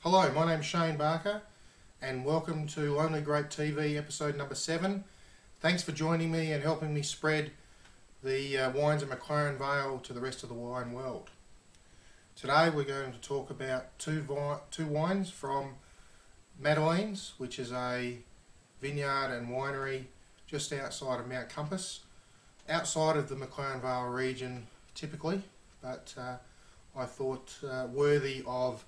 Hello, my name's Shane Barker and welcome to Only Grape TV episode number 7. Thanks for joining me and helping me spread the wines of McLaren-Vale to the rest of the wine world. Today we're going to talk about two wines from Madelieines, which is a vineyard and winery just outside of Mt Compas, outside of the McLaren-Vale region typically, but I thought worthy of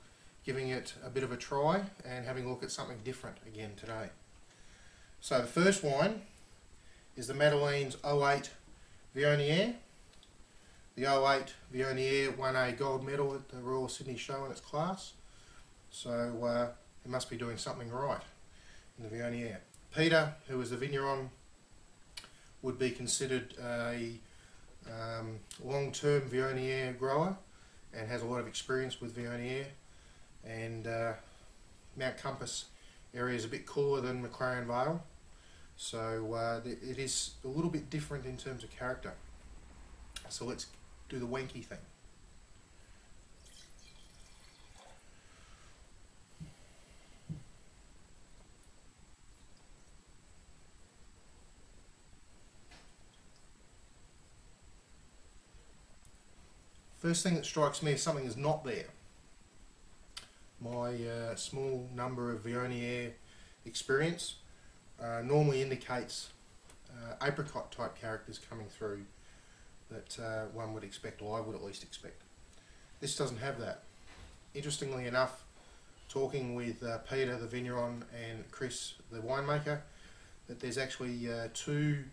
giving it a bit of a try and having a look at something different again today. So the first wine is the Madelieines 08 Viognier. The 08 Viognier won a gold medal at the Royal Sydney Show in its class, so it must be doing something right in the Viognier. Peter, who is the vigneron, would be considered a long-term Viognier grower and has a lot of experience with Viognier. And Mt Compas area is a bit cooler than McLaren-Vale, so it is a little bit different in terms of character. So let's do the wanky thing. First thing that strikes me is something is not there. My small number of Viognier experience normally indicates apricot type characters coming through that one would expect, or I would at least expect. This doesn't have that. Interestingly enough, talking with Peter the vigneron and Chris the winemaker, that there's actually two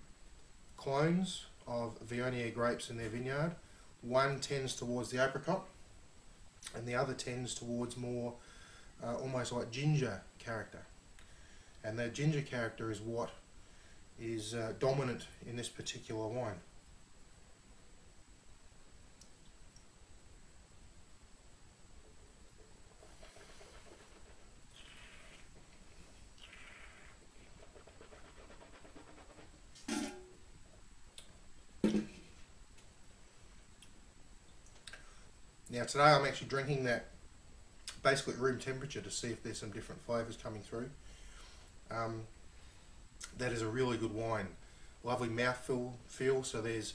clones of Viognier grapes in their vineyard. One tends towards the apricot and the other tends towards more almost like ginger character, and that ginger character is what is dominant in this particular wine. Now today I'm actually drinking that basically at room temperature to see if there's some different flavours coming through. That is a really good wine. Lovely mouthfeel feel, so there's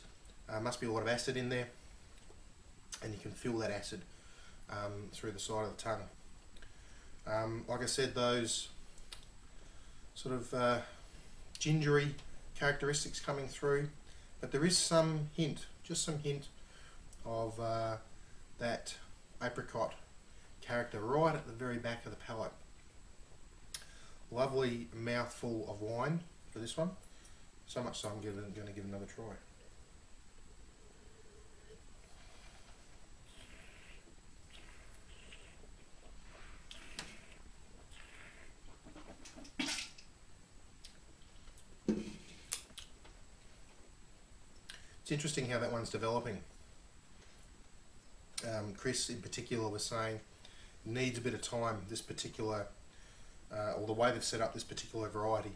must be a lot of acid in there, and you can feel that acid through the side of the tongue. Like I said, those sort of gingery characteristics coming through, but there is some hint, just some hint of that apricot character right at the very back of the palate. Lovely mouthful of wine for this one, so much so I'm going to give another try. It's interesting how that one's developing. Chris in particular was saying needs a bit of time, this particular or the way they've set up this particular variety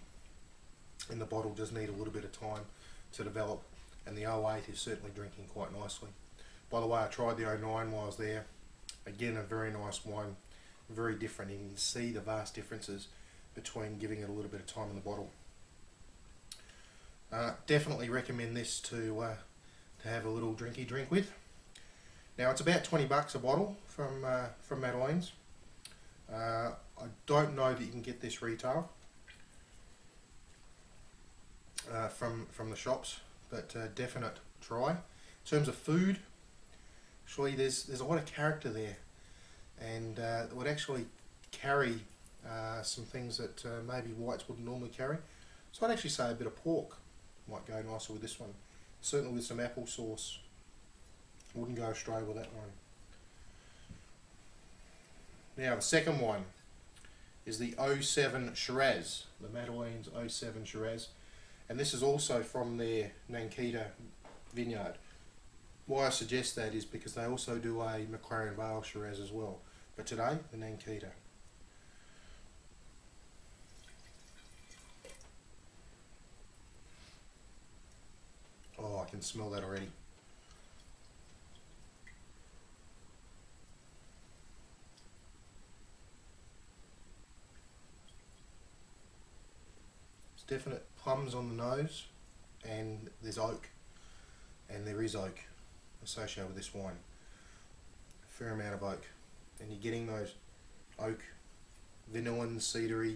in the bottle does need a little bit of time to develop, and the 08 is certainly drinking quite nicely. By the way, I tried the 09 while I was there. Again, a very nice wine, very different, and you can see the vast differences between giving it a little bit of time in the bottle. Definitely recommend this to have a little drinky drink with. Now it's about $20 a bottle from Madelieines. I don't know that you can get this retail from the shops, but definite try. In terms of food, actually there's a lot of character there, and it would actually carry some things that maybe whites wouldn't normally carry. So I'd actually say a bit of pork might go nicer with this one. Certainly with some apple sauce. Wouldn't go astray with that one. Now the second one is the 07 Shiraz, the Madelieines 07 Shiraz, and this is also from their Nangkita vineyard. Why I suggest that is because they also do a McLaren-Vale Shiraz as well, but today the Nangkita. Oh, I can smell that already. definite plums on the nose, and there's oak, and there is oak associated with this wine. A fair amount of oak, and you're getting those oak, vanillin, cedary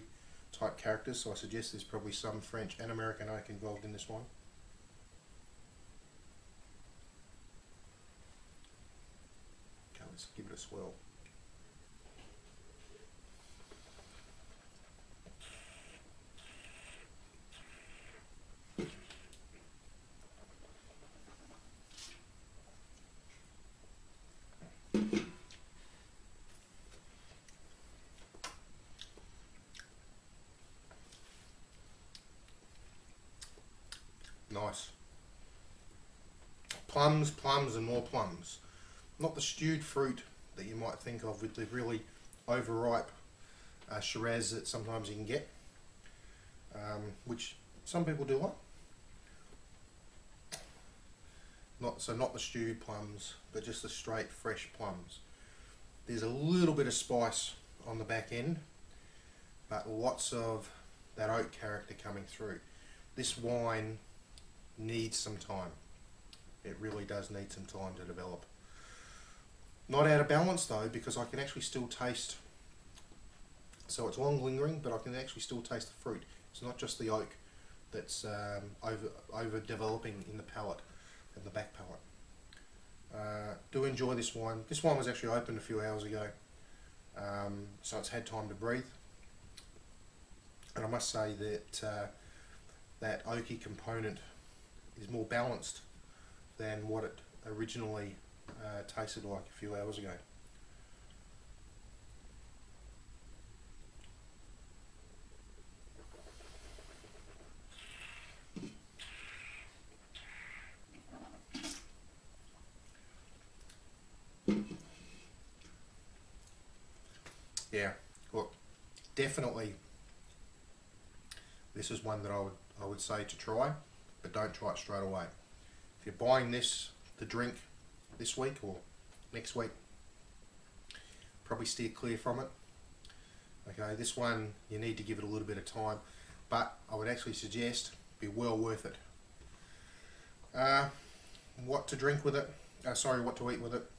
type characters, so I suggest there's probably some French and American oak involved in this one. Okay, let's give it a swirl. Nice. Plums, plums and more plums. Not the stewed fruit that you might think of with the really overripe Shiraz that sometimes you can get, which some people do like. Not the stewed plums, but just the straight fresh plums. There's a little bit of spice on the back end, but lots of that oak character coming through. This wine needs some time. It really does need some time to develop. Not out of balance though, because I can actually still taste, so it's long lingering, but I can actually still taste the fruit. It's not just the oak that's over developing in the palate and the back palate. Do enjoy this wine. This wine was actually opened a few hours ago, so it's had time to breathe, and I must say that that oaky component is more balanced than what it originally tasted like a few hours ago. Yeah, look, definitely this is one that I would say to try, but don't try it straight away. If you're buying this to drink this week or next week, probably steer clear from it. Okay, this one you need to give it a little bit of time, but I would actually suggest be well worth it. What to drink with it? What to eat with it?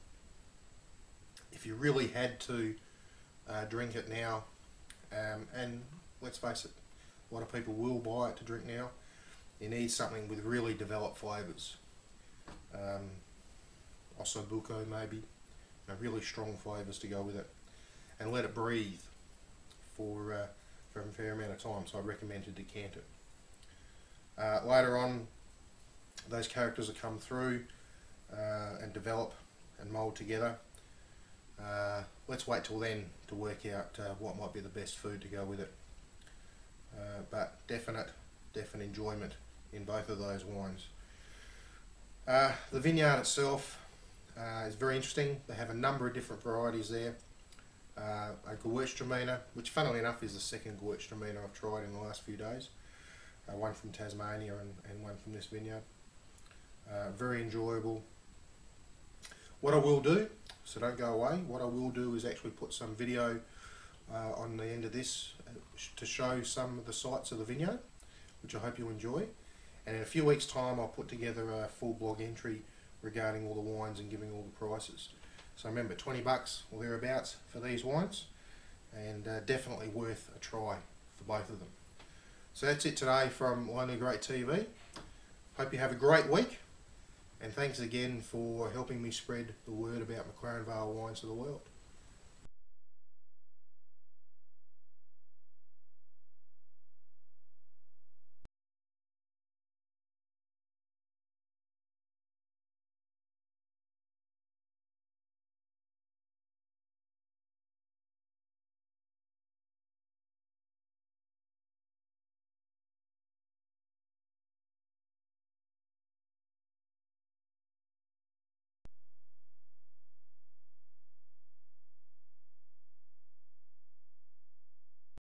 If you really had to drink it now, and let's face it, a lot of people will buy it to drink now. You need something with really developed flavours. Ossobuco maybe, really strong flavours to go with it, and let it breathe for a fair amount of time. So I'd recommend to decant it. Later on, those characters will come through and develop and mould together. Let's wait till then to work out what might be the best food to go with it. But definite enjoyment in both of those wines. The vineyard itself is very interesting. They have a number of different varieties there. A Gewürztraminer, which funnily enough is the second Gewürztraminer I've tried in the last few days. One from Tasmania and one from this vineyard. Very enjoyable. What I will do, so don't go away, what I will do is actually put some video on the end of this to show some of the sights of the vineyard, which I hope you enjoy. And in a few weeks' time I'll put together a full blog entry regarding all the wines and giving all the prices. So remember, $20 or thereabouts for these wines, and definitely worth a try for both of them. So that's it today from Lonely Great TV. Hope you have a great week, and thanks again for helping me spread the word about McLaren-Vale wines to the world.